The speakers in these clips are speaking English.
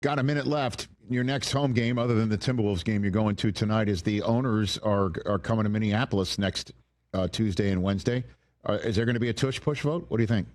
Got a minute left. Your next home game, other than the Timberwolves game you're going to tonight, is the owners are coming to Minneapolis next Tuesday and Wednesday. Is there going to be a tush push vote? What do you think?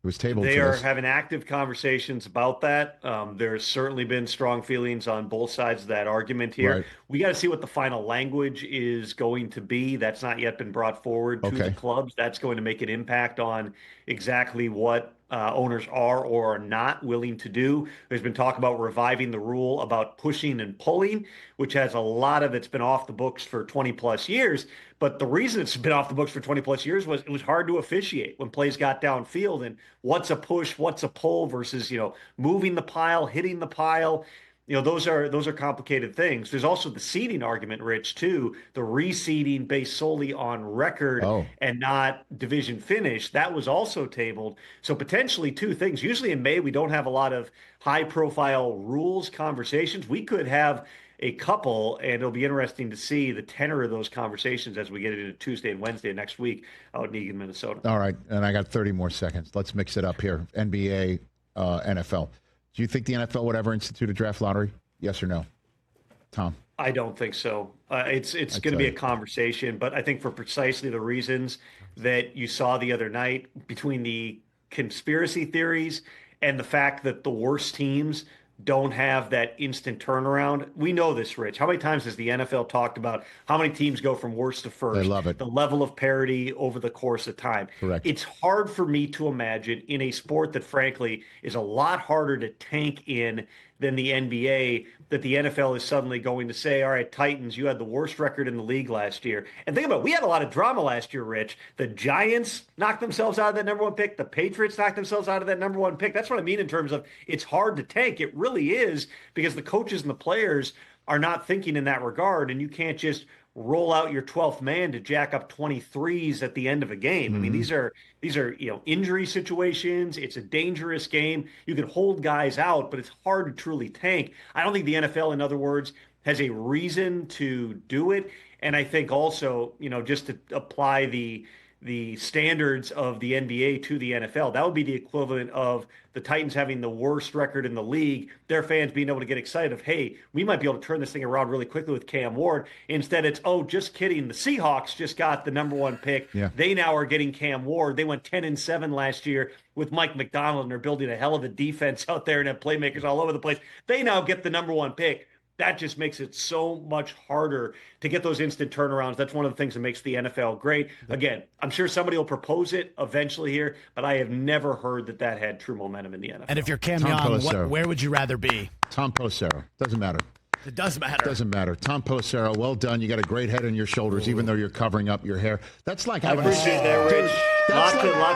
It was tabled. They for are this. having active conversations about that. There's certainly been strong feelings on both sides of that argument here. Right. We got to see what the final language is going to be. That's not yet been brought forward to the clubs. That's going to make an impact on exactly what owners are or are not willing to do. There's been talk about reviving the rule about pushing and pulling, which has a lot of it's been off the books for 20 plus years. But the reason it's been off the books for 20 plus years was it was hard to officiate when plays got downfield. And what's a push, what's a pull versus, moving the pile, hitting the pile. Those are complicated things. There's also the seeding argument, Rich, too. The reseeding based solely on record and not division finish. That was also tabled. So potentially two things. Usually in May, we don't have a lot of high profile rules conversations. We could have a couple, and it'll be interesting to see the tenor of those conversations as we get into Tuesday and Wednesday next week out in Eagan, Minnesota. All right, and I got 30 more seconds. Let's mix it up here. NBA, NFL. Do you think the NFL would ever institute a draft lottery? Yes or no? Tom? I don't think so. It's going to be a conversation, but I think for precisely the reasons that you saw the other night between the conspiracy theories and the fact that the worst teams don't have that instant turnaround. We know this, Rich. How many times has the NFL talked about how many teams go from worst to first? They love it. The level of parity over the course of time. Correct. It's hard for me to imagine in a sport that, frankly, is a lot harder to tank in than the NBA, that the NFL is suddenly going to say, all right, Titans, you had the worst record in the league last year. And think about it, we had a lot of drama last year, Rich. The Giants knocked themselves out of that number one pick. The Patriots knocked themselves out of that number one pick. That's what I mean in terms of it's hard to tank. It really is, because the coaches and the players are not thinking in that regard, and you can't just roll out your 12th man to jack up 23s at the end of a game. I mean, these are injury situations. It's a dangerous game. You can hold guys out, but it's hard to truly tank. I don't think the NFL, in other words, has a reason to do it. And I think also, just to apply the standards of the NBA to the NFL, that would be the equivalent of the Titans having the worst record in the league, their fans being able to get excited of, hey, we might be able to turn this thing around really quickly with Cam Ward. Instead, it's, oh, just kidding. The Seahawks just got the number one pick. Yeah. They now are getting Cam Ward. They went 10-7 last year with Mike McDonald, and they're building a hell of a defense out there and have playmakers all over the place. They now get the number one pick. That just makes it so much harder to get those instant turnarounds. That's one of the things that makes the NFL great. Again, I'm sure somebody will propose it eventually here, but I have never heard that had true momentum in the NFL. And if you're Cam Young, where would you rather be? Tom Pelissero. Doesn't matter. It does matter. Doesn't matter. Tom Pelissero, well done. You got a great head on your shoulders, even though you're covering up your hair. That's like having lot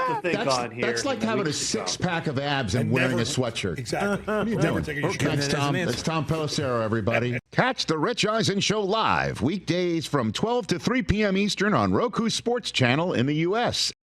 to think on here. That's like having a six-pack of abs and wearing a sweatshirt. Exactly. What are you doing? That's Tom. That's Tom Pelissero, everybody. Catch the Rich Eisen Show live weekdays from 12 to 3 p.m. Eastern on Roku Sports Channel in the U.S.